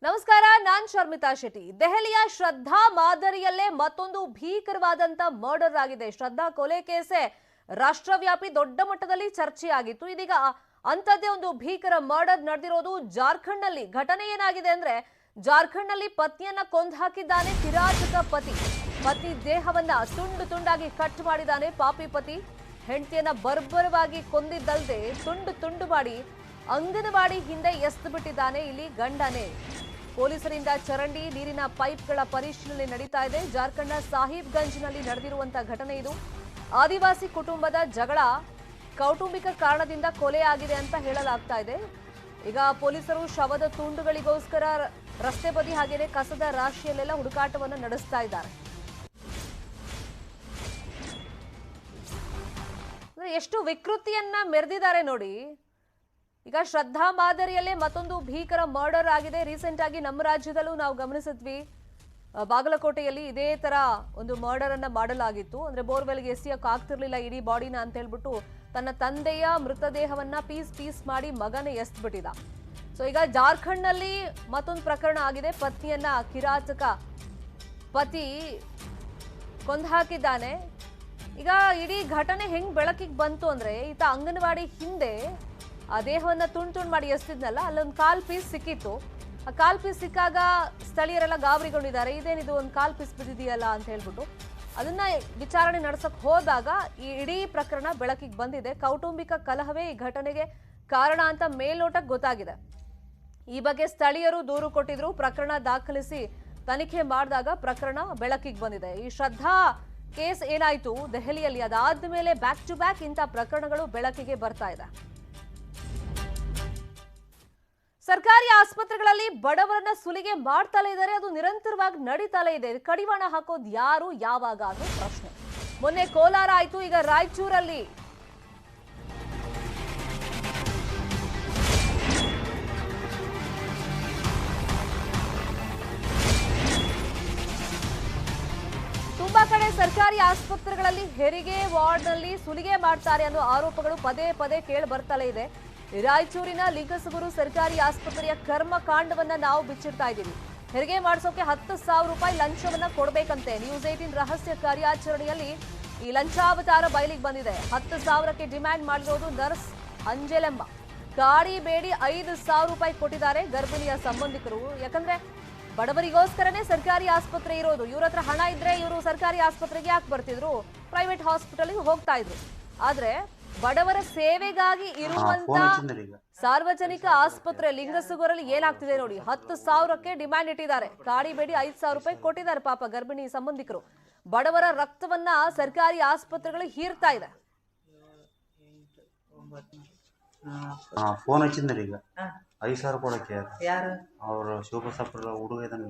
ನಮಸ್ಕಾರ, ನಾನ್ ಶರ್ಮಿತಾ ಶೆಟ್ಟಿ. ದೆಹಲಿಯ ಶ್ರದ್ಧಾ ಮಾದರಿಯಲ್ಲೇ ಮತ್ತೊಂದು ಭೀಕರವಾದಂತ ಮರ್ಡರ್ ಆಗಿದೆ. ಶ್ರದ್ಧಾ ಕೊಲೆ ಕೇಸೆ ರಾಷ್ಟ್ರವ್ಯಾಪಿ ದೊಡ್ಡ ಮಟ್ಟದಲ್ಲಿ ಚರ್ಚೆಯಾಗಿತ್ತು. ಇದೀಗ ಅಂತದ್ದೇ ಒಂದು ಭೀಕರ ಮರ್ಡರ್ ನಡೆದಿರೋದು ಜಾರ್ಖಂಡ್ ನಲ್ಲಿ. ಘಟನೆ ಏನಾಗಿದೆ ಅಂದ್ರೆ, ಜಾರ್ಖಂಡ್ ನಲ್ಲಿ ಪತ್ನಿಯನ್ನ ಕೊಂದು ಹಾಕಿದ್ದಾನೆ ಕಿರಾತಕ ಪತಿ. ಪತ್ನಿ ದೇಹವನ್ನ ತುಂಡು ತುಂಡಾಗಿ ಕಟ್ ಮಾಡಿದ್ದಾನೆ ಪಾಪಿ ಪತಿ. ಹೆಂಡತಿಯನ್ನ ಬರ್ಬರವಾಗಿ ಕೊಂದಿದ್ದಲ್ದೆ ತುಂಡು ತುಂಡು ಮಾಡಿ ಅಂಗನವಾಡಿ ಹಿಂದೆ ಎಸ್ದು ಬಿಟ್ಟಿದ್ದಾನೆ ಇಲ್ಲಿ ಗಂಡನೇ. ಪೊಲೀಸರಿಂದ ಚರಂಡಿ ನೀರಿನ ಪೈಪ್ಗಳ ಪರಿಶೀಲನೆ ನಡೀತಾ ಇದೆ. ಜಾರ್ಖಂಡ್ನ ಸಾಹಿಬ್ಗಂಜ್ನಲ್ಲಿ ನಡೆದಿರುವಂತಹ ಘಟನೆ ಇದು. ಆದಿವಾಸಿ ಕುಟುಂಬದ ಜಗಳ ಕೌಟುಂಬಿಕ ಕಾರಣದಿಂದ ಕೊಲೆ ಆಗಿದೆ ಅಂತ ಹೇಳಲಾಗ್ತಾ ಇದೆ. ಈಗ ಪೊಲೀಸರು ಶವದ ತುಂಡುಗಳಿಗೋಸ್ಕರ ರಸ್ತೆ ಬದಿ ಹಾಗೇನೆ ಕಸದ ರಾಶಿಯಲ್ಲೆಲ್ಲ ಹುಡುಕಾಟವನ್ನು ನಡೆಸ್ತಾ ಇದ್ದಾರೆ. ಎಷ್ಟು ವಿಕೃತಿಯನ್ನ ಮೆರೆದಿದ್ದಾರೆ ನೋಡಿ. ಈಗ ಶ್ರದ್ಧಾ ಮಾದರಿಯಲ್ಲೇ ಮತ್ತೊಂದು ಭೀಕರ ಮರ್ಡರ್ ಆಗಿದೆ. ರೀಸೆಂಟ್ ಆಗಿ ನಮ್ಮ ರಾಜ್ಯದಲ್ಲೂ ನಾವು ಗಮನಿಸಿದ್ವಿ. ಬಾಗಲಕೋಟೆಯಲ್ಲಿ ಇದೇ ತರ ಒಂದು ಮರ್ಡರ್ ಅನ್ನ ಮಾಡಲಾಗಿತ್ತು. ಅಂದ್ರೆ ಬೋರ್ವೆಲ್ಗೆ ಎಸಿಯಕ್ಕೆ ಆಗ್ತಿರ್ಲಿಲ್ಲ ಇಡೀ ಬಾಡಿನ ಅಂತ ಹೇಳ್ಬಿಟ್ಟು ತನ್ನ ತಂದೆಯ ಮೃತದೇಹವನ್ನ ಪೀಸ್ ಪೀಸ್ ಮಾಡಿ ಮಗನ ಎಸ್ಬಿಟ್ಟಿದ. ಸೊ ಈಗ ಜಾರ್ಖಂಡ್ ನಲ್ಲಿ ಮತ್ತೊಂದು ಪ್ರಕರಣ ಆಗಿದೆ. ಪತ್ನಿಯನ್ನ ಕಿರಾತಕ ಪತಿ ಕೊಂದು ಹಾಕಿದ್ದಾನೆ. ಈಗ ಇಡೀ ಘಟನೆ ಹೆಂಗ್ ಬೆಳಕಿಗೆ ಬಂತು ಅಂದ್ರೆ, ಈತ ಅಂಗನವಾಡಿ ಹಿಂದೆ ಆ ದೇಹವನ್ನ ತುಂಡು ಮಾಡಿ ಎಸ್ತಿದ್ನಲ್ಲ, ಅಲ್ಲೊಂದು ಕಾಲ್ ಪೀಸ್ ಸಿಕ್ಕಿತ್ತು. ಆ ಕಾಲ್ ಪೀಸ್ ಸಿಕ್ಕಾಗ ಸ್ಥಳೀಯರೆಲ್ಲ ಗಾಬರಿಗೊಂಡಿದ್ದಾರೆ. ಇದೇನಿದು ಒಂದು ಕಾಲ್ ಪೀಸ್ ಬಿದ್ದಿದೆಯಲ್ಲ ಅಂತ ಹೇಳ್ಬಿಟ್ಟು ಅದನ್ನ ವಿಚಾರಣೆ ನಡೆಸಕ್ ಹೋದಾಗ ಈ ಇಡೀ ಪ್ರಕರಣ ಬೆಳಕಿಗೆ ಬಂದಿದೆ. ಕೌಟುಂಬಿಕ ಕಲಹವೇ ಈ ಘಟನೆಗೆ ಕಾರಣ ಅಂತ ಮೇಲ್ನೋಟಕ್ಕೆ ಗೊತ್ತಾಗಿದೆ. ಈ ಬಗ್ಗೆ ಸ್ಥಳೀಯರು ದೂರು ಕೊಟ್ಟಿದ್ರು. ಪ್ರಕರಣ ದಾಖಲಿಸಿ ತನಿಖೆ ಮಾಡಿದಾಗ ಪ್ರಕರಣ ಬೆಳಕಿಗೆ ಬಂದಿದೆ. ಈ ಶ್ರದ್ಧಾ ಕೇಸ್ ಏನಾಯ್ತು ದೆಹಲಿಯಲ್ಲಿ, ಅದಾದ ಮೇಲೆ ಬ್ಯಾಕ್ ಟು ಬ್ಯಾಕ್ ಇಂಥ ಪ್ರಕರಣಗಳು ಬೆಳಕಿಗೆ ಬರ್ತಾ ಇದೆ. ಸರ್ಕಾರಿ ಆಸ್ಪತ್ರೆಗಳಲ್ಲಿ ಬಡವರನ್ನ ಸುಲಿಗೆ ಮಾಡ್ತಲೇ ಇದ್ದಾರೆ. ಅದು ನಿರಂತರವಾಗಿ ನಡೀತಲೇ ಇದೆ. ಕಡಿವಾಣ ಹಾಕೋದು ಯಾರು, ಯಾವಾಗ ಅನ್ನೋ ಪ್ರಶ್ನೆ. ಮೊನ್ನೆ ಕೋಲಾರ ಆಯ್ತು, ಈಗ ರಾಯಚೂರಲ್ಲಿ ತುಂಬಾ ಕಡೆ ಸರ್ಕಾರಿ ಆಸ್ಪತ್ರೆಗಳಲ್ಲಿ ಹೆರಿಗೆ ವಾರ್ಡ್ನಲ್ಲಿ ಸುಲಿಗೆ ಮಾಡ್ತಾರೆ ಅನ್ನೋ ಆರೋಪಗಳು ಪದೇ ಪದೇ ಕೇಳಿ ಬರ್ತಲೇ ಇದೆ. ರಾಯಚೂರಿನ ಲಿಂಗಸಗೂರು ಸರ್ಕಾರಿ ಆಸ್ಪತ್ರೆಯ ಕರ್ಮಕಾಂಡವನ್ನ ನಾವು ಬಿಚ್ಚಿಡ್ತಾ ಇದ್ದೀವಿ. ಹೆರಿಗೆ ಮಾಡಿಸೋಕೆ 10,000 ರೂಪಾಯಿ ಲಂಚವನ್ನ ಕೊಡ್ಬೇಕಂತೆ. ನ್ಯೂಸ್ 18 ರಹಸ್ಯ ಕಾರ್ಯಾಚರಣೆಯಲ್ಲಿ ಈ ಲಂಚಾವತಾರ ಬಯಲಿಗೆ ಬಂದಿದೆ. 10,000ಕ್ಕೆ ಡಿಮ್ಯಾಂಡ್ ಮಾಡಿರೋದು ನರ್ಸ್ ಅಂಜೆಲೆಂಬ. ಗಾಡಿ ಬೇಡಿ 5,000 ರೂಪಾಯಿ ಕೊಟ್ಟಿದ್ದಾರೆ ಗರ್ಭಿಣಿಯ ಸಂಬಂಧಿಕರು. ಯಾಕಂದ್ರೆ ಬಡವರಿಗೋಸ್ಕರನೇ ಸರ್ಕಾರಿ ಆಸ್ಪತ್ರೆ ಇರೋದು. ಇವ್ರ ಹತ್ರ ಹಣ ಇದ್ರೆ ಇವರು ಸರ್ಕಾರಿ ಆಸ್ಪತ್ರೆಗೆ ಯಾಕೆ ಬರ್ತಿದ್ರು, ಪ್ರೈವೇಟ್ ಹಾಸ್ಪಿಟಲ್ಗೆ ಹೋಗ್ತಾ ಇದ್ರು. ಆದ್ರೆ ಬಡವರ ಸೇವೆಗಾಗಿ ಇರುವಂತ ಸಾರ್ವಜನಿಕ ಆಸ್ಪತ್ರೆ ಲಿಂಗಸಗೂರಲ್ಲಿ ಏನಾಗ್ತಿದೆ ನೋಡಿ. 10,000ಕ್ಕೆ ಡಿಮ್ಯಾಂಡ್ ಇಟ್ಟಿದ್ದಾರೆ. ಗಾಡಿ ಬೇಡಿ 5,000 ರೂಪಾಯಿ ಕೊಟ್ಟಿದ್ದಾರೆ ಪಾಪ ಗರ್ಭಿಣಿ ಸಂಬಂಧಿಕರು. ಬಡವರ ರಕ್ತವನ್ನ ಸರ್ಕಾರಿ ಆಸ್ಪತ್ರೆಗಳು ಹೀರ್ತಾ ಇದೆ. ಫೋನ್ ಹಚ್ಚಿದ್ರಿ ಈಗ 5,000 ಕೊಡಕ್ಕೆ. ಯಾರು ಅವರು ಶಿವಬಸಪ್ಪರ ಹುಡುಗ ಇದ್ದಾನೆ,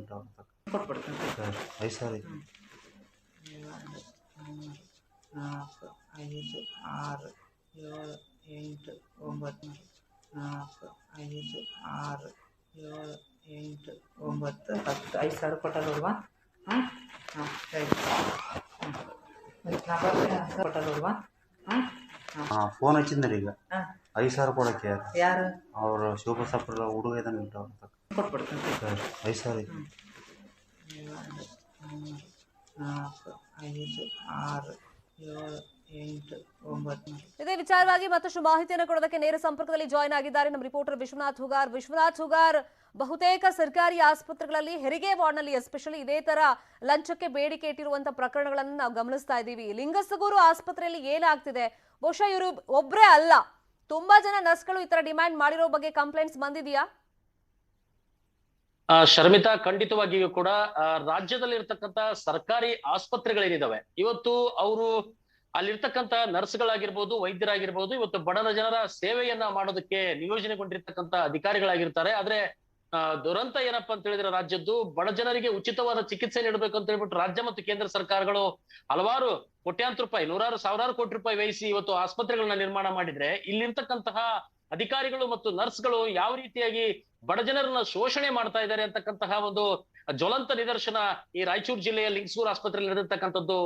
5,000. 4 5 6 7 8 9 4 5 6 7 8 9 10 5,000 ಕೊಟ್ಟಲ್ವಾ? ಹಾಂ ಹಾಂ ಸರಿ. ಕೊಟ್ಟಲ್ವಾ? ಹಾಂ ಫೋನ್ ಹಚ್ಚಿದ್ರಿ ಈಗ 5,000 ಕೊಡಕ್ಕೆ. ಯಾರು ಅವರು ಶಿವಬಸಪ್ಪರ ಹುಡುಗ ಇದ್ದಾನೆ, ಕೊಟ್ಬಿಡ್ತೀನಿ. 5,000. 4 5 6 7 8 9. ಇದೇ ವಿಚಾರವಾಗಿ ಮತ್ತಷ್ಟು ಮಾಹಿತಿಯನ್ನು ಕೊಡೋದಕ್ಕೆ ನೇರ ಸಂಪರ್ಕದಲ್ಲಿ ಜಾಯ್ನ್ ಆಗಿದ್ದಾರೆ ನಮ್ಮ ರಿಪೋರ್ಟರ್ ವಿಶ್ವನಾಥ್ ಹುಗಾರ್. ವಿಶ್ವನಾಥ್ ಹುಗಾರ್, ಬಹುತೇಕ ಸರ್ಕಾರಿ ಆಸ್ಪತ್ರೆಗಳಲ್ಲಿ ಹೆರಿಗೆ ವಾರ್ಡ್ನಲ್ಲಿ ಎಸ್ಪೆಷಲಿ ಇದೇ ತರ ಲಂಚಕ್ಕೆ ಬೇಡಿಕೆ ಇಟ್ಟಿರುವಂತಹ ಪ್ರಕರಣಗಳನ್ನು ನಾವು ಗಮನಿಸ್ತಾ ಇದ್ದೀವಿ. ಲಿಂಗಸಗೂರು ಆಸ್ಪತ್ರೆಯಲ್ಲಿ ಏನಾಗ್ತಿದೆ, ಬಹುಶಃ ಇವರು ಒಬ್ಬರೇ ಅಲ್ಲ, ತುಂಬಾ ಜನ ನರ್ಸ್ಗಳು ಈ ತರ ಡಿಮ್ಯಾಂಡ್ ಮಾಡಿರೋ ಬಗ್ಗೆ ಕಂಪ್ಲೇಂಟ್ಸ್ ಬಂದಿದೆಯಾ? ಶರ್ಮಿತಾ, ಖಂಡಿತವಾಗಿಯೂ ಕೂಡ ರಾಜ್ಯದಲ್ಲಿ ಇರ್ತಕ್ಕಂತ ಸರ್ಕಾರಿ ಆಸ್ಪತ್ರೆಗಳೇನಿದಾವೆ ಇವತ್ತು ಅವರು ಅಲ್ಲಿರ್ತಕ್ಕಂಥ ನರ್ಸ್ಗಳಾಗಿರ್ಬೋದು, ವೈದ್ಯರಾಗಿರ್ಬೋದು, ಇವತ್ತು ಬಡ ಜನರ ಸೇವೆಯನ್ನ ಮಾಡೋದಕ್ಕೆ ನಿಯೋಜನೆಗೊಂಡಿರ್ತಕ್ಕಂಥ ಅಧಿಕಾರಿಗಳಾಗಿರ್ತಾರೆ. ಆದ್ರೆ ದುರಂತ ಏನಪ್ಪಾ ಅಂತ ಹೇಳಿದ್ರೆ, ರಾಜ್ಯದ್ದು ಬಡ ಜನರಿಗೆ ಉಚಿತವಾದ ಚಿಕಿತ್ಸೆ ನೀಡಬೇಕು ಅಂತ ಹೇಳ್ಬಿಟ್ಟು ರಾಜ್ಯ ಮತ್ತು ಕೇಂದ್ರ ಸರ್ಕಾರಗಳು ಹಲವಾರು ಕೋಟ್ಯಾಂತರ ರೂಪಾಯಿ, ನೂರಾರು ಸಾವಿರಾರು ಕೋಟಿ ರೂಪಾಯಿ ವ್ಯಯಿಸಿ ಇವತ್ತು ಆಸ್ಪತ್ರೆಗಳನ್ನ ನಿರ್ಮಾಣ ಮಾಡಿದ್ರೆ, ಇಲ್ಲಿರ್ತಕ್ಕಂತಹ ಅಧಿಕಾರಿಗಳು ಮತ್ತು ನರ್ಸ್ಗಳು ಯಾವ ರೀತಿಯಾಗಿ ಬಡ ಜನರನ್ನ ಶೋಷಣೆ ಮಾಡ್ತಾ ಇದ್ದಾರೆ ಅಂತಕ್ಕಂತಹ ಒಂದು ಜ್ವಲಂತ ನಿದರ್ಶನ ಈ ರಾಯಚೂರು ಜಿಲ್ಲೆಯ ಲಿಂಗಸೂರು ಆಸ್ಪತ್ರೆಯಲ್ಲಿ ನಡೆದಿರ್ತಕ್ಕಂಥದ್ದು.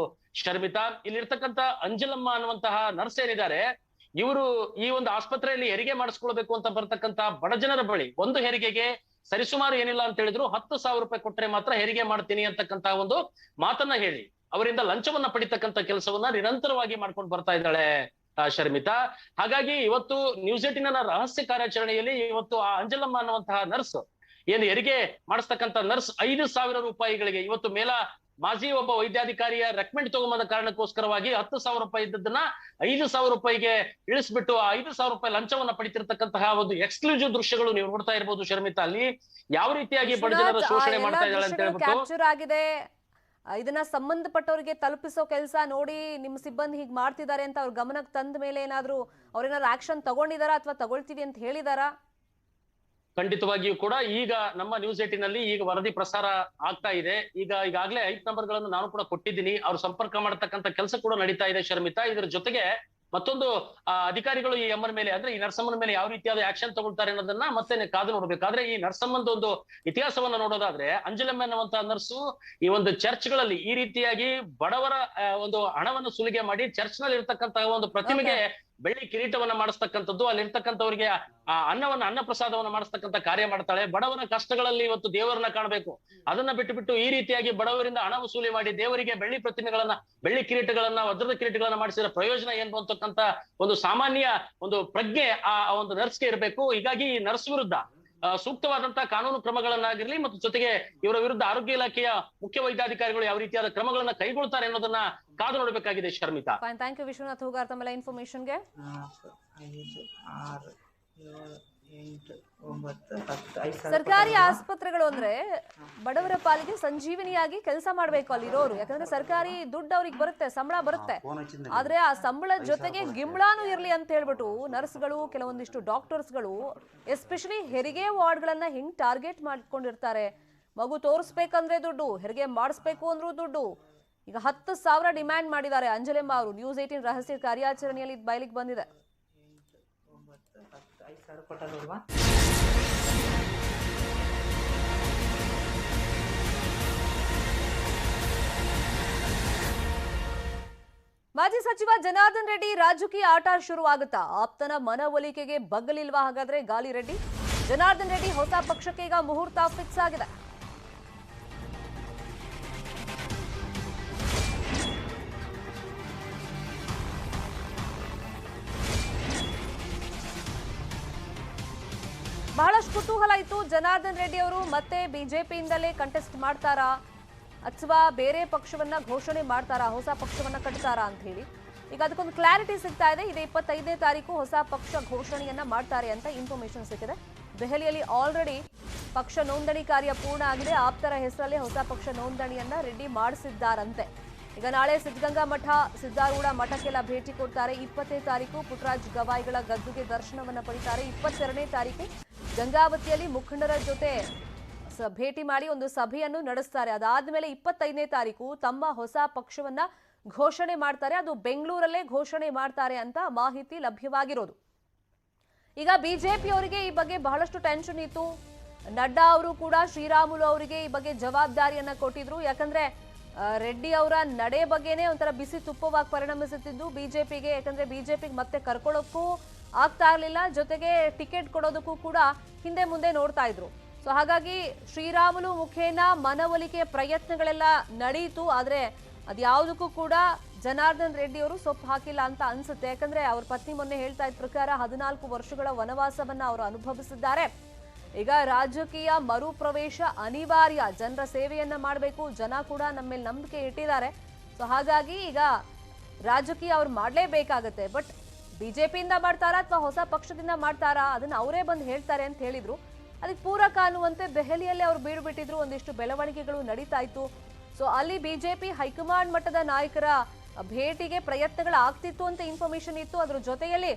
ಶರ್ಮಿತಾ, ಇಲ್ಲಿರ್ತಕ್ಕಂಥ ಅಂಜಲಮ್ಮ ಅನ್ನುವಂತಹ ನರ್ಸ್ ಏನಿದ್ದಾರೆ, ಇವರು ಈ ಒಂದು ಆಸ್ಪತ್ರೆಯಲ್ಲಿ ಹೆರಿಗೆ ಮಾಡಿಸ್ಕೊಳ್ಬೇಕು ಅಂತ ಬರ್ತಕ್ಕಂತ ಬಡ ಜನರ ಬಳಿ ಒಂದು ಹೆರಿಗೆಗೆ ಸರಿಸುಮಾರು ಏನಿಲ್ಲ ಅಂತ ಹೇಳಿದ್ರು 10,000 ರೂಪಾಯಿ ಕೊಟ್ರೆ ಮಾತ್ರ ಹೆರಿಗೆ ಮಾಡ್ತೀನಿ ಅಂತಕ್ಕಂತ ಒಂದು ಮಾತನ್ನ ಹೇಳಿ ಅವರಿಂದ ಲಂಚವನ್ನ ಪಡಿತಕ್ಕಂತ ಕೆಲಸವನ್ನ ನಿರಂತರವಾಗಿ ಮಾಡ್ಕೊಂಡು ಬರ್ತಾ ಇದ್ದಾಳೆ ಶರ್ಮಿತಾ. ಹಾಗಾಗಿ ಇವತ್ತು ನ್ಯೂಸ್ 18ನ ರಹಸ್ಯ ಕಾರ್ಯಾಚರಣೆಯಲ್ಲಿ ಇವತ್ತು ಆ ಅಂಜಲಮ್ಮ ಅನ್ನುವಂತಹ ನರ್ಸ್ ಏನು ಹೆರಿಗೆ ಮಾಡಿಸ್ತಕ್ಕಂತ ನರ್ಸ್ 5,000 ರೂಪಾಯಿಗಳಿಗೆ ಇವತ್ತು ಮಾಜಿ ಒಬ್ಬ ವೈದ್ಯಾಧಿಕಾರಿಯ ರೆಕಮೆಂಡ್ ತಗೊಂಬಂದ ಕಾರಣಕ್ಕೋಸ್ಕರವಾಗಿ 10,000 ರೂಪಾಯಿ ಇದ್ದದನ್ನ 5,000 ರೂಪಾಯಿಗೆ ಇಳಿಸ್ಬಿಟ್ಟು ಆ 5,000 ರೂಪಾಯಿ ಲಂಚವನ್ನ ಪಡಿತಿರ್ತಕ್ಕಂತಹ ಒಂದು ಎಕ್ಸ್ಕ್ಲೂಸಿವ್ ದೃಶ್ಯಗಳು ನೀವು ನೋಡ್ತಾ ಇರಬಹುದು ಶರ್ಮಿತಾ. ಅಲ್ಲಿ ಯಾವ ರೀತಿಯಾಗಿ ಬಡ ಜನರ ಶೋಷಣೆ ಮಾಡ್ತಾ ಇದ್ದಾಳೆ ಅಂತ ಹೇಳ್ಬಿಟ್ಟು ಕ್ಯಾಪ್ಚರ್ ಆಗಿದೆ. ಇದನ್ನ ಸಂಬಂಧಪಟ್ಟವರಿಗೆ ತಲುಪಿಸೋ ಕೆಲಸ ನೋಡಿ ನಿಮ್ಮ ಸಿಬ್ಬಂದಿ ಹೀಗೆ ಮಾಡ್ತಿದ್ದಾರೆ ಅಂತ ಅವ್ರ ಗಮನಕ್ಕೆ ತಂದ ಮೇಲೆ ಅವ್ರೇನಾದ್ರು ಆಕ್ಷನ್ ತಗೊಂಡಿದಾರಾ ಅಥವಾ ತಗೊಳ್ತೀವಿ ಅಂತ ಹೇಳಿದಾರಾ? ಖಂಡಿತವಾಗಿಯೂ ಕೂಡ ಈಗ ನಮ್ಮ ನ್ಯೂಸ್ 18ನಲ್ಲಿ ಈಗ ವರದಿ ಪ್ರಸಾರ ಆಗ್ತಾ ಇದೆ. ಈಗಾಗಲೇ 5 ನಂಬರ್ಗಳನ್ನು ನಾನು ಕೂಡ ಕೊಟ್ಟಿದ್ದೀನಿ. ಅವ್ರು ಸಂಪರ್ಕ ಮಾಡತಕ್ಕಂತ ಕೆಲಸ ಕೂಡ ನಡೀತಾ ಇದೆ ಶರ್ಮಿತಾ. ಇದರ ಜೊತೆಗೆ ಮತ್ತೊಂದು ಅಧಿಕಾರಿಗಳು ಈ ಅಮ್ಮನ ಮೇಲೆ ಅಂದ್ರೆ ಈ ನರ್ಸಮ್ಮನ ಮೇಲೆ ಯಾವ ರೀತಿಯಾದ ಆಕ್ಷನ್ ತಗೊಳ್ತಾರೆ ಅನ್ನೋದನ್ನ ಮತ್ತೆ ಕಾದು ನೋಡ್ಬೇಕಾದ್ರೆ ಈ ನರ್ಸಮ್ಮಂದು ಒಂದು ಇತಿಹಾಸವನ್ನ ನೋಡೋದಾದ್ರೆ ಅಂಜಲಮ್ಮ ಅನ್ನುವಂತಹ ನರ್ಸು ಈ ಒಂದು ಚರ್ಚ್ಗಳಲ್ಲಿ ಈ ರೀತಿಯಾಗಿ ಬಡವರ ಒಂದು ಹಣವನ್ನು ಸುಲಿಗೆ ಮಾಡಿ ಚರ್ಚ್ ನಲ್ಲಿ ಇರ್ತಕ್ಕಂತಹ ಒಂದು ಪ್ರತಿಮೆಗೆ ಬೆಳ್ಳಿ ಕಿರೀಟವನ್ನ ಮಾಡಿಸ್ತಕ್ಕಂಥದ್ದು, ಅಲ್ಲಿರ್ತಕ್ಕಂಥವ್ರಿಗೆ ಆ ಅನ್ನ ಪ್ರಸಾದವನ್ನ ಮಾಡಿಸ್ತಕ್ಕಂಥ ಕಾರ್ಯ ಮಾಡ್ತಾಳೆ. ಬಡವರ ಕಷ್ಟಗಳಲ್ಲಿ ಇವತ್ತು ದೇವರನ್ನ ಕಾಣಬೇಕು, ಅದನ್ನ ಬಿಟ್ಟು ಈ ರೀತಿಯಾಗಿ ಬಡವರಿಂದ ಹಣ ವಸೂಲಿ ಮಾಡಿ ದೇವರಿಗೆ ಬೆಳ್ಳಿ ಪ್ರತಿಮೆಗಳನ್ನ, ಬೆಳ್ಳಿ ಕಿರೀಟಗಳನ್ನ, ವಜ್ರದ ಕಿರೀಟಗಳನ್ನ ಮಾಡಿಸಿದ ಪ್ರಯೋಜನ ಏನು ಅಂತಕ್ಕಂಥ ಒಂದು ಸಾಮಾನ್ಯ ಒಂದು ಪ್ರಜ್ಞೆ ಆ ಒಂದು ನರ್ಸ್ಗೆ ಇರಬೇಕು. ಹೀಗಾಗಿ ಈ ನರ್ಸ್ ವಿರುದ್ಧ ಸೂಕ್ತವಾದಂತಹ ಕಾನೂನು ಕ್ರಮಗಳನ್ನಾಗಿರ್ಲಿ ಮತ್ತು ಜೊತೆಗೆ ಇವರ ವಿರುದ್ಧ ಆರೋಗ್ಯ ಇಲಾಖೆಯ ಮುಖ್ಯ ವೈದ್ಯಾಧಿಕಾರಿಗಳು ಯಾವ ರೀತಿಯಾದ ಕ್ರಮಗಳನ್ನ ಕೈಗೊಳ್ತಾರೆ ಅನ್ನೋದನ್ನ ಕಾದು ನೋಡ್ಬೇಕಾಗಿದೆ ಶರ್ಮಿತಾ. ಥ್ಯಾಂಕ್ ಯು ವಿಶ್ವನಾಥ್ ಹೋಗಾರ್ ತಮ್ಮೆಲ್ಲ ಇನ್ಫಾರ್ಮೇಶನ್ಗೆ. 4, 5, 6, 7, 8, 9, 10. ಸರ್ಕಾರಿ ಆಸ್ಪತ್ರೆಗಳು ಅಂದ್ರೆ ಬಡವರ ಪಾಲಿಗೆ ಸಂಜೀವನಿಯಾಗಿ ಕೆಲಸ ಮಾಡ್ಬೇಕು ಅಲ್ಲಿರೋರು. ಯಾಕಂದ್ರೆ ಸರ್ಕಾರಿ ದುಡ್ಡು ಅವ್ರಿಗೆ ಬರುತ್ತೆ, ಸಂಬಳ ಬರುತ್ತೆ. ಆದ್ರೆ ಆ ಸಂಬಳದ ಜೊತೆಗೆ ಗಿಂಬಳಾನು ಇರ್ಲಿ ಅಂತ ಹೇಳ್ಬಿಟ್ಟು ನರ್ಸ್ಗಳು, ಕೆಲವೊಂದಿಷ್ಟು ಡಾಕ್ಟರ್ಸ್ಗಳು ಎಸ್ಪೆಷಲಿ ಹೆರಿಗೆ ವಾರ್ಡ್ಗಳನ್ನ ಹಿಂಗ್ ಟಾರ್ಗೆಟ್ ಮಾಡ್ಕೊಂಡಿರ್ತಾರೆ. ಮಗು ತೋರಿಸ್ಬೇಕಂದ್ರೆ ದುಡ್ಡು, ಹೆರಿಗೆ ಮಾಡಿಸ್ಬೇಕು ಅಂದ್ರೂ ದುಡ್ಡು. ಈಗ 10,000 ಡಿಮ್ಯಾಂಡ್ ಮಾಡಿದ್ದಾರೆ ಅಂಜಲಮ್ಮ ಅವರು. ನ್ಯೂಸ್ 18 ರಹಸ್ಯ ಕಾರ್ಯಾಚರಣೆಯಲ್ಲಿ ಬಯಲಿಗೆ ಬಂದಿದೆ. 5,000 ಕೊಟ್ಟಲ್ವಾ? ಮಾಜಿ ಸಚಿವ ಜನಾರ್ದನ್ ರೆಡ್ಡಿ ರಾಜಕೀಯ ಆಟ ಶುರುವಾಗುತ್ತಾ? ಆಪ್ತನ ಮನವೊಲಿಕೆಗೆ ಬಗ್ಗಲಿಲ್ವಾ ಹಾಗಾದ್ರೆ ಗಾಲಿ ರೆಡ್ಡಿ? ಜನಾರ್ದನ್ ರೆಡ್ಡಿ ಹೊಸ ಪಕ್ಷಕ್ಕೆ ಈಗ ಮುಹೂರ್ತ ಫಿಕ್ಸ್ ಆಗಿದೆ. ಬಹಳಷ್ಟು ಕುತೂಹಲ ಇತ್ತು. ಜನಾರ್ದನ್ ರೆಡ್ಡಿ ಅವರು ಮತ್ತೆ ಬಿಜೆಪಿಯಿಂದಲೇ ಕಂಟೆಸ್ಟ್ ಮಾಡ್ತಾರಾ ಅಥವಾ ಬೇರೆ ಪಕ್ಷವನ್ನ ಘೋಷಣೆ ಮಾಡ್ತಾರಾ, ಹೊಸ ಪಕ್ಷವನ್ನ ಕಟ್ತಾರಾ ಅಂತ ಹೇಳಿ ಈಗ ಅದಕ್ಕೊಂದು ಕ್ಲಾರಿಟಿ ಸಿಗ್ತಾ ಇದೆ. ಇದೇ 25ನೇ ತಾರೀಕು ಹೊಸ ಪಕ್ಷ ಘೋಷಣೆಯನ್ನ ಮಾಡ್ತಾರೆ ಅಂತ ಇನ್ಫಾರ್ಮೇಶನ್ ಸಿಕ್ಕಿದೆ. ದೆಹಲಿಯಲ್ಲಿ ಆಲ್ರೆಡಿ ಪಕ್ಷ ನೋಂದಣಿ ಕಾರ್ಯ ಪೂರ್ಣ ಆಗಿದೆ. ಆಪ್ತರ ಹೆಸರಲ್ಲೇ ಹೊಸ ಪಕ್ಷ ನೋಂದಣಿಯನ್ನ ರೆಡ್ಡಿ ಮಾಡಿಸಿದ್ದಾರಂತೆ. ಈಗ ನಾಳೆ ಸಿದ್ಧಗಂಗಾ ಮಠ, ಸಿದ್ದಾರೂಢ ಮಠಕ್ಕೆಲ್ಲ ಭೇಟಿ ಕೊಡ್ತಾರೆ. 20ನೇ ತಾರೀಕು ಪುಟ್ಟರಾಜ್ ಗವಾಯಿಗಳ ಗದ್ದುಗೆ ದರ್ಶನವನ್ನ ಪಡಿತಾರೆ. 22ನೇ ತಾರೀಕು ಗಂಗಾವತಿಯಲ್ಲಿ ಮುಖಂಡರ ಜೊತೆ ಭೇಟಿ ಮಾಡಿ ಒಂದು ಸಭೆಯನ್ನು ನಡೆಸ್ತಾರೆ. ಅದಾದ್ಮೇಲೆ 25ನೇ ತಾರೀಕು ತಮ್ಮ ಹೊಸ ಪಕ್ಷವನ್ನ ಘೋಷಣೆ ಮಾಡ್ತಾರೆ. ಅದು ಬೆಂಗಳೂರಲ್ಲೇ ಘೋಷಣೆ ಮಾಡ್ತಾರೆ ಅಂತ ಮಾಹಿತಿ ಲಭ್ಯವಾಗಿರೋದು. ಈಗ ಬಿಜೆಪಿ ಅವರಿಗೆ ಈ ಬಗ್ಗೆ ಬಹಳಷ್ಟು ಟೆನ್ಷನ್ ಇತ್ತು. ನಡ್ಡಾ ಅವರು ಕೂಡ ಶ್ರೀರಾಮುಲು ಅವರಿಗೆ ಈ ಬಗ್ಗೆ ಜವಾಬ್ದಾರಿಯನ್ನ ಕೊಟ್ಟಿದ್ರು. ಯಾಕಂದ್ರೆ ರೆಡ್ಡಿ ಅವರ ನಡೆ ಬಗ್ಗೆನೇ ಒಂಥರ ಬಿಸಿ ತುಪ್ಪವಾಗಿ ಪರಿಣಮಿಸುತ್ತಿದ್ದು ಬಿಜೆಪಿಗೆ. ಯಾಕಂದ್ರೆ ಬಿಜೆಪಿಗೆ ಮತ್ತೆ ಕರ್ಕೊಳ್ಳೋಕ್ಕೂ ಆಗ್ತಾ ಇರಲಿಲ್ಲ, ಜೊತೆಗೆ ಟಿಕೆಟ್ ಕೊಡೋದಕ್ಕೂ ಕೂಡ ಹಿಂದೆ ಮುಂದೆ ನೋಡ್ತಾ ಇದ್ರು. ಸೊ ಹಾಗಾಗಿ ಶ್ರೀರಾಮುಲು ಮುಖೇನ ಮನವೊಲಿಕೆಯ ಪ್ರಯತ್ನಗಳೆಲ್ಲ ನಡೆಯಿತು. ಆದ್ರೆ ಅದ್ಯಾವುದಕ್ಕೂ ಕೂಡ ಜನಾರ್ದನ್ ರೆಡ್ಡಿ ಅವರು ಸೊಪ್ಪು ಹಾಕಿಲ್ಲ ಅಂತ ಅನ್ಸುತ್ತೆ. ಯಾಕಂದ್ರೆ ಅವ್ರ ಪತ್ನಿ ಮೊನ್ನೆ ಹೇಳ್ತಾ ಇದ್ದ ಪ್ರಕಾರ 14 ವರ್ಷಗಳ ವನವಾಸವನ್ನ ಅವರು ಅನುಭವಿಸಿದ್ದಾರೆ. ಈಗ ರಾಜಕೀಯ ಮರುಪ್ರವೇಶ ಅನಿವಾರ್ಯ, ಜನರ ಸೇವೆಯನ್ನ ಮಾಡಬೇಕು, ಜನ ಕೂಡ ನಮ್ಮ ಮೇಲೆ ನಂಬಿಕೆ ಇಟ್ಟಿದ್ದಾರೆ. ಸೊ ಹಾಗಾಗಿ ಈಗ ರಾಜಕೀಯ ಅವ್ರು ಮಾಡಲೇಬೇಕಾಗತ್ತೆ. ಬಟ್ ಬಿಜೆಪಿಯಿಂದ ಮಾಡ್ತಾರಾ ಅಥವಾ ಹೊಸ ಪಕ್ಷದಿಂದ ಮಾಡ್ತಾರಾ ಅದನ್ನ ಅವರೇ ಬಂದು ಹೇಳ್ತಾರೆ ಅಂತ ಹೇಳಿದ್ರು. ಅದಕ್ಕೆ ಪೂರಕ ಅನ್ನುವಂತೆ ದೆಹಲಿಯಲ್ಲಿ ಅವರು ಬೀಡು ಬಿಟ್ಟಿದ್ರು. ಒಂದಿಷ್ಟು ಬೆಳವಣಿಗೆಗಳು ನಡೀತಾ ಇತ್ತು. ಸೊ ಅಲ್ಲಿ ಬಿಜೆಪಿ ಹೈಕಮಾಂಡ್ ಮಟ್ಟದ ನಾಯಕರ ಭೇಟಿಗೆ ಪ್ರಯತ್ನಗಳು ಆಗ್ತಿತ್ತು ಅಂತ ಇನ್ಫಾರ್ಮೇಶನ್ ಇತ್ತು. ಅದ್ರ ಜೊತೆಯಲ್ಲಿ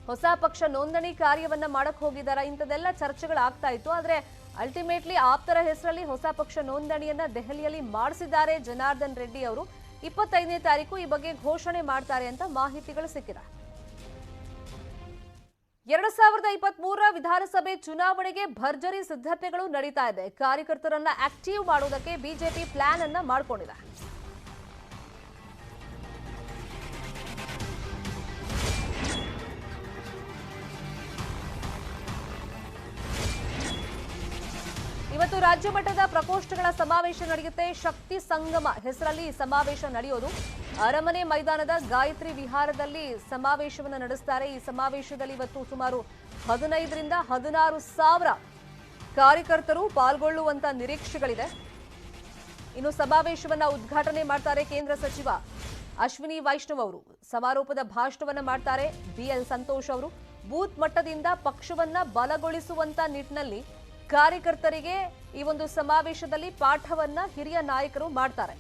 ಹೊಸ ಪಕ್ಷ ನೋಂದಣಿ ಕಾರ್ಯವನ್ನ ಮಾಡಕ್ ಹೋಗಿದಾರ, ಇಂಥದೆಲ್ಲ ಚರ್ಚೆಗಳು ಆಗ್ತಾ ಇತ್ತು. ಆದ್ರೆ ಅಲ್ಟಿಮೇಟ್ಲಿ ಆಪ್ತರ ಹೆಸರಲ್ಲಿ ಹೊಸ ಪಕ್ಷ ನೋಂದಣಿಯನ್ನ ದೆಹಲಿಯಲ್ಲಿ ಮಾಡಿಸಿದ್ದಾರೆ ಜನಾರ್ದನ್ ರೆಡ್ಡಿ ಅವರು. 25ನೇ ತಾರೀಕು ಈ ಬಗ್ಗೆ ಘೋಷಣೆ ಮಾಡ್ತಾರೆ ಅಂತ ಮಾಹಿತಿಗಳು ಸಿಕ್ಕಿದೆ. 2023 ವಿಧಾನಸಭೆ ಚುನಾವಣೆಗೆ ಭರ್ಜರಿ ಸಿದ್ಧತೆಗಳು ನಡೀತಾ ಇದೆ. ಕಾರ್ಯಕರ್ತರನ್ನ ಆಕ್ಟಿವ್ ಮಾಡುವುದಕ್ಕೆ ಬಿಜೆಪಿ ಪ್ಲಾನ್ ಅನ್ನ ಮಾಡಿಕೊಂಡಿದೆ. ಇವತ್ತು ರಾಜ್ಯ ಮಟ್ಟದ ಪ್ರಕೋಷ್ಠಗಳ ಸಮಾವೇಶ ನಡೆಯುತ್ತೆ. ಶಕ್ತಿ ಸಂಗಮ ಹೆಸರಲ್ಲಿ ಸಮಾವೇಶ ನಡೆಯೋದು. ಅರಮನೆ ಮೈದಾನದ ಗಾಯತ್ರಿ ವಿಹಾರದಲ್ಲಿ ಸಮಾವೇಶವನ್ನು ನಡೆಸ್ತಾರೆ. ಈ ಸಮಾವೇಶದಲ್ಲಿ ಇವತ್ತು ಸುಮಾರು 15ರಿಂದ 16 ಸಾವಿರ ಕಾರ್ಯಕರ್ತರು ಪಾಲ್ಗೊಳ್ಳುವಂತ ನಿರೀಕ್ಷೆಗಳಿದೆ. ಇನ್ನು ಸಮಾವೇಶವನ್ನ ಉದ್ಘಾಟನೆ ಮಾಡ್ತಾರೆ ಕೇಂದ್ರ ಸಚಿವ ಅಶ್ವಿನಿ ವೈಷ್ಣವ್ ಅವರು. ಸಮಾರೋಪದ ಭಾಷಣವನ್ನ ಮಾಡ್ತಾರೆ BL ಸಂತೋಷ್ ಅವರು. ಬೂತ್ ಮಟ್ಟದಿಂದ ಪಕ್ಷವನ್ನ ಬಲಗೊಳಿಸುವಂತ ನಿಟ್ಟಿನಲ್ಲಿ ಕಾರ್ಯಕರ್ತರಿಗೆ ಈ ಒಂದು ಸಮಾವೇಶದಲ್ಲಿ ಪಾಠವನ್ನ ಹಿರಿಯ ನಾಯಕರು ಮಾಡ್ತಾರೆ.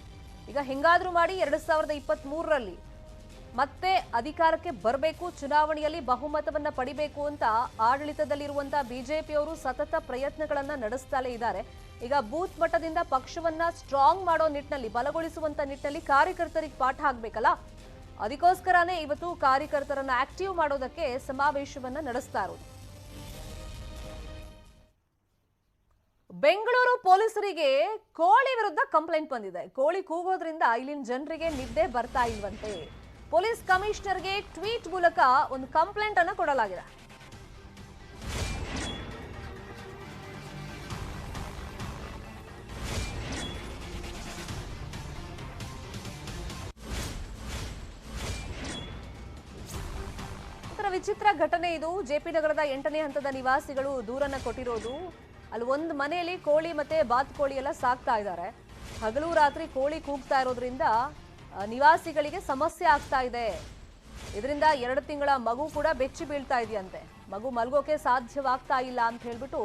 ಈಗ ಹೆಂಗಾದ್ರೂ ಮಾಡಿ 2023ರಲ್ಲಿ ಮತ್ತೆ ಅಧಿಕಾರಕ್ಕೆ ಬರಬೇಕು, ಚುನಾವಣೆಯಲ್ಲಿ ಬಹುಮತವನ್ನ ಪಡಿಬೇಕು ಅಂತ ಆಡಳಿತದಲ್ಲಿರುವಂತಹ ಬಿಜೆಪಿಯವರು ಸತತ ಪ್ರಯತ್ನಗಳನ್ನ ನಡೆಸ್ತಾಲೇ ಇದ್ದಾರೆ. ಈಗ ಬೂತ್ ಮಟ್ಟದಿಂದ ಪಕ್ಷವನ್ನ ಸ್ಟ್ರಾಂಗ್ ಮಾಡೋ ನಿಟ್ಟಿನಲ್ಲಿ, ಬಲಗೊಳಿಸುವಂತ ನಿಟ್ಟಿನಲ್ಲಿ ಕಾರ್ಯಕರ್ತರಿಗೆ ಪಾಠ ಆಗ್ಬೇಕಲ್ಲ, ಅದಕ್ಕೋಸ್ಕರನೇ ಇವತ್ತು ಕಾರ್ಯಕರ್ತರನ್ನ ಆಕ್ಟಿವ್ ಮಾಡೋದಕ್ಕೆ ಸಮಾವೇಶವನ್ನ ನಡೆಸ್ತಾ ಇರೋದು. ಬೆಂಗಳೂರು ಪೊಲೀಸರಿಗೆ ಕೋಳಿ ವಿರುದ್ಧ ಕಂಪ್ಲೇಂಟ್ ಬಂದಿದೆ. ಕೋಳಿ ಕೂಗೋದ್ರಿಂದ ಇಲ್ಲಿನ ಜನರಿಗೆ ನಿದ್ದೆ ಬರ್ತಾ ಇಲ್ವಂತೆ. ಪೊಲೀಸ್ ಕಮಿಷನರ್ಗೆ ಟ್ವೀಟ್ ಮೂಲಕ ಒಂದು ಕಂಪ್ಲೇಂಟ್ ಅನ್ನು ಕೊಡಲಾಗಿದೆ. ವಿಚಿತ್ರ ಘಟನೆ ಇದು. JP ನಗರದ 8ನೇ ಹಂತದ ನಿವಾಸಿಗಳು ದೂರನ್ನ ಕೊಟ್ಟಿರೋದು. ಅಲ್ಲಿ ಒಂದು ಮನೆಯಲ್ಲಿ ಕೋಳಿ ಮತ್ತೆ ಬಾತುಕೋಳಿ ಎಲ್ಲ ಸಾಕ್ತಾ ಇದ್ದಾರೆ. ಹಗಲು ರಾತ್ರಿ ಕೋಳಿ ಕೂಗ್ತಾ ಇರೋದ್ರಿಂದ ನಿವಾಸಿಗಳಿಗೆ ಸಮಸ್ಯೆ ಆಗ್ತಾ ಇದೆ. ಇದರಿಂದ 2 ತಿಂಗಳ ಮಗು ಕೂಡ ಬೆಚ್ಚಿ ಬೀಳ್ತಾ ಇದೆಯಂತೆ. ಮಗು ಮಲ್ಗೋಕೆ ಸಾಧ್ಯವಾಗ್ತಾ ಇಲ್ಲ ಅಂತ ಹೇಳ್ಬಿಟ್ಟು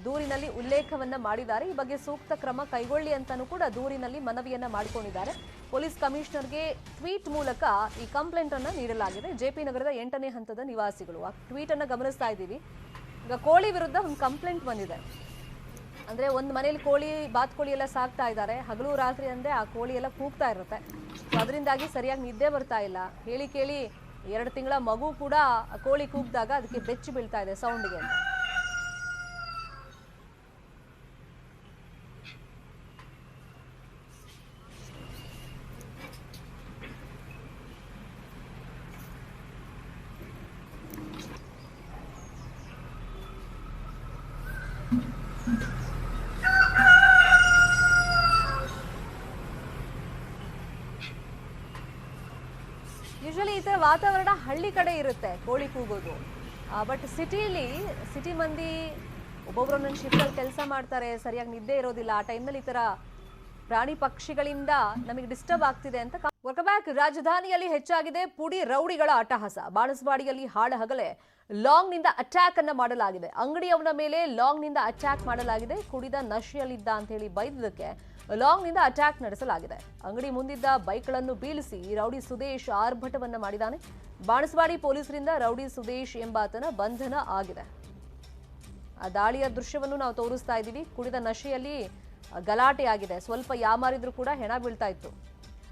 ದೂರಿನಲ್ಲಿ ಉಲ್ಲೇಖವನ್ನ ಮಾಡಿದ್ದಾರೆ. ಈ ಬಗ್ಗೆ ಸೂಕ್ತ ಕ್ರಮ ಕೈಗೊಳ್ಳಿ ಅಂತಾನೂ ಕೂಡ ದೂರಿನಲ್ಲಿ ಮನವಿಯನ್ನ ಮಾಡಿಕೊಂಡಿದ್ದಾರೆ. ಪೊಲೀಸ್ ಕಮಿಷನರ್ಗೆ ಟ್ವೀಟ್ ಮೂಲಕ ಈ ಕಂಪ್ಲೇಂಟ್ ಅನ್ನ ನೀಡಲಾಗಿದೆ. JP ನಗರದ 8ನೇ ಹಂತದ ನಿವಾಸಿಗಳು ಆ ಟ್ವೀಟ್ ಅನ್ನ ಗಮನಿಸ್ತಾ ಇದ್ದೀವಿ. ಈಗ ಕೋಳಿ ವಿರುದ್ಧ ಒಂದು ಕಂಪ್ಲೇಂಟ್ ಬಂದಿದೆ. ಅಂದ್ರೆ ಒಂದು ಮನೇಲಿ ಬಾತುಕೋಳಿ ಎಲ್ಲ ಸಾಕ್ತಾ ಇದ್ದಾರೆ. ಹಗಲು ರಾತ್ರಿ ಅಂದ್ರೆ ಆ ಕೋಳಿ ಎಲ್ಲ ಕೂಗ್ತಾ ಇರುತ್ತೆ. ಅದರಿಂದಾಗಿ ಸರಿಯಾಗಿ ನಿದ್ದೆ ಬರ್ತಾ ಇಲ್ಲ. ಹೇಳಿ ಕೇಳಿ 2 ತಿಂಗಳ ಮಗು ಕೂಡ ಕೋಳಿ ಕೂಗ್ದಾಗ ಅದಕ್ಕೆ ಬೆಚ್ಚಿ ಬೀಳ್ತಾ ಇದೆ ಸೌಂಡ್ಗೆ ಅಂತ. ಯೂಶಲಿ ಈ ತರ ವಾತಾವರಣ ಹಳ್ಳಿ ಕಡೆ ಇರುತ್ತೆ ಕೋಳಿ ಕೂಗೋದು. ಬಟ್ ಸಿಟಿ ಮಂದಿ ಒಬ್ಬೊಬ್ರು ನನ್ನ ಶಿಫ್ಟಲ್ಲಿ ಕೆಲಸ ಮಾಡ್ತಾರೆ, ಸರಿಯಾಗಿ ನಿದ್ದೆ ಇರೋದಿಲ್ಲ. ಆ ಟೈಮ್ನಲ್ಲಿ ಈ ತರ ಪ್ರಾಣಿ ಪಕ್ಷಿಗಳಿಂದ ನಮಗೆ ಡಿಸ್ಟರ್ಬ್ ಆಗ್ತಿದೆ ಅಂತ. Welcome back. ರಾಜಧಾನಿಯಲ್ಲಿ ಹೆಚ್ಚಾಗಿದೆ ಪುಡಿ ರೌಡಿಗಳ ಅಟ್ಟಹಾಸ. ಬಾಣಸ್ವಾಡಿಯಲ್ಲಿ ಹಾಡಹಗಲೇ ಲಾಂಗ್ ನಿಂದ ಅಟ್ಯಾಕ್ ಅನ್ನ ಮಾಡಲಾಗಿದೆ. ಅಂಗಡಿಯವನ ಮೇಲೆ ಲಾಂಗ್ ನಿಂದ ಅಟ್ಯಾಕ್ ಮಾಡಲಾಗಿದೆ. ಕುಡಿದ ನಶೆಯಲ್ಲಿದ್ದ ಅಂತ ಹೇಳಿ ಬೈದಕ್ಕೆ ಲಾಂಗ್ ನಿಂದ ಅಟ್ಯಾಕ್ ನಡೆಸಲಾಗಿದೆ. ಅಂಗಡಿ ಮುಂದಿದ್ದ ಬೈಕ್ಗಳನ್ನು ಬೀಳಿಸಿ ರೌಡಿ ಸುದೇಶ್ ಆರ್ಭಟವನ್ನ ಮಾಡಿದ್ದಾನೆ. ಬಾಣಸ್ವಾಡಿ ಪೊಲೀಸರಿಂದ ರೌಡಿ ಸುದೇಶ್ ಎಂಬಾತನ ಬಂಧನ ಆಗಿದೆ. ಆ ದಾಳಿಯ ದೃಶ್ಯವನ್ನು ನಾವು ತೋರಿಸ್ತಾ ಇದ್ದೀವಿ. ಕುಡಿದ ನಶೆಯಲ್ಲಿ ಗಲಾಟೆ ಆಗಿದೆ. ಸ್ವಲ್ಪ ಯಾಮಾರಿದ್ರು ಕೂಡ ಹೆಣ ಬೀಳ್ತಾ ಇತ್ತು.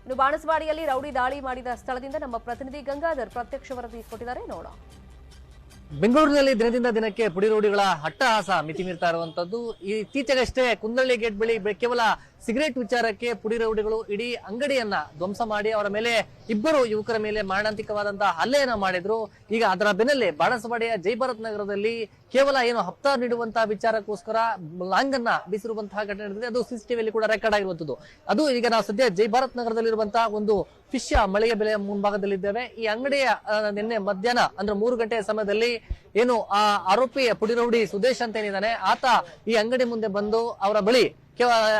ಇನ್ನು ಬಾಣಸ್ವಾಡಿಯಲ್ಲಿ ರೌಡಿ ದಾಳಿ ಮಾಡಿದ ಸ್ಥಳದಿಂದ ನಮ್ಮ ಪ್ರತಿನಿಧಿ ಗಂಗಾಧರ್ ಪ್ರತ್ಯಕ್ಷ ವರದಿ ಕೊಟ್ಟಿದ್ದಾರೆ, ನೋಡೋಣ. ಬೆಂಗಳೂರಿನಲ್ಲಿ ದಿನದಿಂದ ದಿನಕ್ಕೆ ಪುಡಿ ರೌಡಿಗಳ ಅಟ್ಟಹಾಸ ಮಿತಿ ಮೀರ್ತಾ ಇರುವಂತದ್ದು. ಇತ್ತೀಚೆಗಷ್ಟೇ ಕುಂದಳ್ಳಿ ಗೇಟ್ ಬಳಿ ಕೇವಲ ಸಿಗರೇಟ್ ವಿಚಾರಕ್ಕೆ ಪುಡಿ ರೌಡಿಗಳು ಇಡೀ ಅಂಗಡಿಯನ್ನ ಧ್ವಂಸ ಮಾಡಿ ಅವರ ಮೇಲೆ 2 ಯುವಕರ ಮೇಲೆ ಮಾರಣಾಂತಿಕವಾದಂತಹ ಹಲ್ಲೆಯನ್ನ ಮಾಡಿದ್ರು. ಈಗ ಅದರ ಬೆನ್ನಲ್ಲೇ ಬಾಣಸ್ವಾಡಿಯ ಜೈಭರತ್ ನಗರದಲ್ಲಿ ಕೇವಲ ಏನು ಹಪ್ತಾ ನೀಡುವಂತಹ ವಿಚಾರಕ್ಕೋಸ್ಕರ ಲಾಂಗ್ ಅನ್ನ ಬೀಸಿರುವಂತಹ ಘಟನೆ ನಡೆದಿದೆ. ಅದು CCTVಯಲ್ಲಿ ಕೂಡ ರೆಕಾರ್ಡ್ ಆಗಿರುವಂತದ್ದು. ಅದು ಈಗ ನಾವು ಸದ್ಯ ಜೈಭರತ್ ನಗರದಲ್ಲಿರುವಂತಹ ಒಂದು ಫಿಶ್ ಮಳಿಗೆ ಬೆಲೆಯ ಮುಂಭಾಗದಲ್ಲಿದ್ದೇವೆ. ಈ ಅಂಗಡಿಯ ನಿನ್ನೆ ಮಧ್ಯಾಹ್ನ ಅಂದ್ರೆ 3 ಗಂಟೆಯ ಸಮಯದಲ್ಲಿ ಏನು ಆ ಆರೋಪಿ ಪುಡಿ ರೌಡಿ ಸುದೇಶ್ ಅಂತ ಏನಿದ್ದಾನೆ, ಆತ ಈ ಅಂಗಡಿ ಮುಂದೆ ಬಂದು ಅವರ ಬಳಿ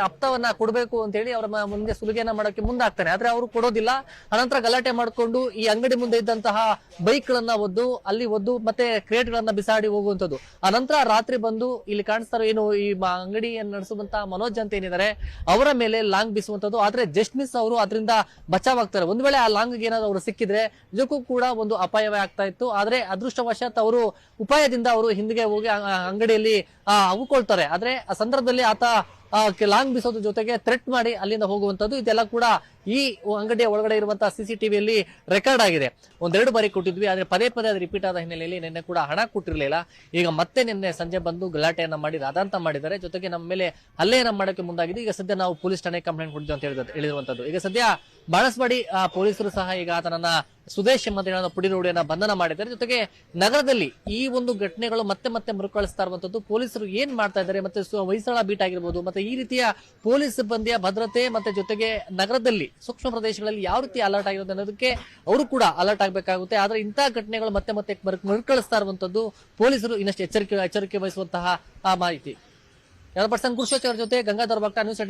ಹಪ್ತವನ್ನ ಕೊಡಬೇಕು ಅಂತ ಹೇಳಿ ಅವರ ಮುಂದೆ ಸುಲಿಗೆಯನ್ನ ಮಾಡೋಕೆ ಮುಂದಾಗ್ತಾನೆ. ಆದ್ರೆ ಅವರು ಕೊಡೋದಿಲ್ಲ. ಅನಂತರ ಗಲಾಟೆ ಮಾಡಿಕೊಂಡು ಈ ಅಂಗಡಿ ಮುಂದೆ ಇದ್ದಂತಹ ಬೈಕ್ ಗಳನ್ನ ಒದ್ದು ಮತ್ತೆ ಕ್ರೇಟ್ ಗಳನ್ನ ಬಿಸಾಡಿ ಹೋಗುವಂತದ್ದು. ಅನಂತರ ರಾತ್ರಿ ಬಂದು ಇಲ್ಲಿ ಕಾಣಿಸ್ತಾರೋ ಏನು ಈ ಅಂಗಡಿಯನ್ನು ನಡೆಸುವಂತಹ ಮನೋಜ್ ಅಂತ ಏನಿದ್ದಾರೆ ಅವರ ಮೇಲೆ ಲಾಂಗ್ ಬೀಸುವಂತದ್ದು. ಆದ್ರೆ ಜಸ್ಟ್ ಮಿಸ್ ಅವರು ಅದರಿಂದ ಬಚಾವ್ ಆಗ್ತಾರೆ. ಒಂದ್ ವೇಳೆ ಆ ಲಾಂಗ್ ಏನಾದ್ರು ಅವರು ಸಿಕ್ಕಿದ್ರೆ ನಿಜಕ್ಕೂ ಕೂಡ ಒಂದು ಅಪಾಯವೇ ಆಗ್ತಾ ಇತ್ತು. ಆದ್ರೆ ಅದೃಷ್ಟವಶಾತ್ ಅವರು ಉಪಾಯದಿಂದ ಅವರು ಹಿಂದಿಗೆ ಹೋಗಿ ಅಂಗಡಿಯಲ್ಲಿ ಅವುಕೊಳ್ತಾರೆ. ಆದ್ರೆ ಆ ಸಂದರ್ಭದಲ್ಲಿ ಆತ ಲಾಂಗ್ ಬೀಸೋದ್ರ ಜೊತೆಗೆ ಥ್ರೆಟ್ ಮಾಡಿ ಅಲ್ಲಿಂದ ಹೋಗುವಂತದ್ದು. ಇದೆಲ್ಲ ಕೂಡ ಈ ಅಂಗಡಿಯ ಒಳಗಡೆ ಇರುವಂತಹ CCTVಯಲ್ಲಿ ರೆಕಾರ್ಡ್ ಆಗಿದೆ. ಒಂದೆರಡು ಬಾರಿ ಕೊಟ್ಟಿದ್ವಿ, ಆದ್ರೆ ಪದೇ ಪದೇ ಅದು ರಿಪೀಟ್ ಆದ ಹಿನ್ನೆಲೆಯಲ್ಲಿ ನಿನ್ನೆ ಕೂಡ ಹಣ ಕೊಟ್ಟಿರಲಿಲ್ಲ. ಈಗ ಮತ್ತೆ ನಿನ್ನೆ ಸಂಜೆ ಬಂದು ಗಲಾಟೆಯನ್ನ ಮಾಡಿ ರಾದಾಂತ ಮಾಡಿದ್ದಾರೆ. ಜೊತೆಗೆ ನಮ್ಮ ಮೇಲೆ ಹಲ್ಲೆಯನ್ನ ಮಾಡೋಕೆ ಮುಂದಾಗಿದೆ. ಈಗ ಸದ್ಯ ನಾವು ಪೊಲೀಸ್ ಠಾಣೆ ಕಂಪ್ಲೇಂಟ್ ಕೊಡ್ತೀವಿ ಅಂತ ಹೇಳಿರುವಂತದ್ದು. ಈಗ ಸದ್ಯ ಬಾಣಸ್ವಾಡಿ ಪೊಲೀಸರು ಸಹ ಈಗ ಆತನನ್ನ ಸುದೇಶ್ ಎಂಬ ಪುಡಿ ರೌಡಿಯನ್ನ ಬಂಧನ ಮಾಡಿದ್ದಾರೆ. ಜೊತೆಗೆ ನಗರದಲ್ಲಿ ಈ ಒಂದು ಘಟನೆಗಳು ಮತ್ತೆ ಮತ್ತೆ ಮರುಕಳಿಸ್ತಾ ಇರುವಂತದ್ದು. ಪೊಲೀಸರು ಏನ್ ಮಾಡ್ತಾ ಇದ್ದಾರೆ, ಮತ್ತೆ ಹೊಯ್ಸಳ ಬೀಟ್ ಆಗಿರ್ಬೋದು, ಮತ್ತೆ ಈ ರೀತಿಯ ಪೊಲೀಸ್ ಸಿಬ್ಬಂದಿಯ ಭದ್ರತೆ ಮತ್ತೆ ಜೊತೆಗೆ ನಗರದಲ್ಲಿ ಸೂಕ್ಷ್ಮ ಪ್ರದೇಶಗಳಲ್ಲಿ ಯಾವ ರೀತಿ ಅಲರ್ಟ್ ಆಗಿರುತ್ತೆ ಅನ್ನೋದಕ್ಕೆ ಅವರು ಕೂಡ ಅಲರ್ಟ್ ಆಗಬೇಕಾಗುತ್ತೆ. ಆದ್ರೆ ಇಂತಹ ಘಟನೆಗಳು ಮತ್ತೆ ಮತ್ತೆ ಮರುಕಳಿಸ್ತಾ ಇರುವಂತದ್ದು. ಪೊಲೀಸರು ಇನ್ನಷ್ಟು ಎಚ್ಚರಿಕೆ ವಹಿಸುವಂತಹ ಮಾಹಿತಿ. ಪರ್ಸನ್ ಗುರುಶೇಖರ್ ಜೊತೆ ಗಂಗಾಧರ್ ಭಕ್ತ, ನ್ಯೂಸ್ 18.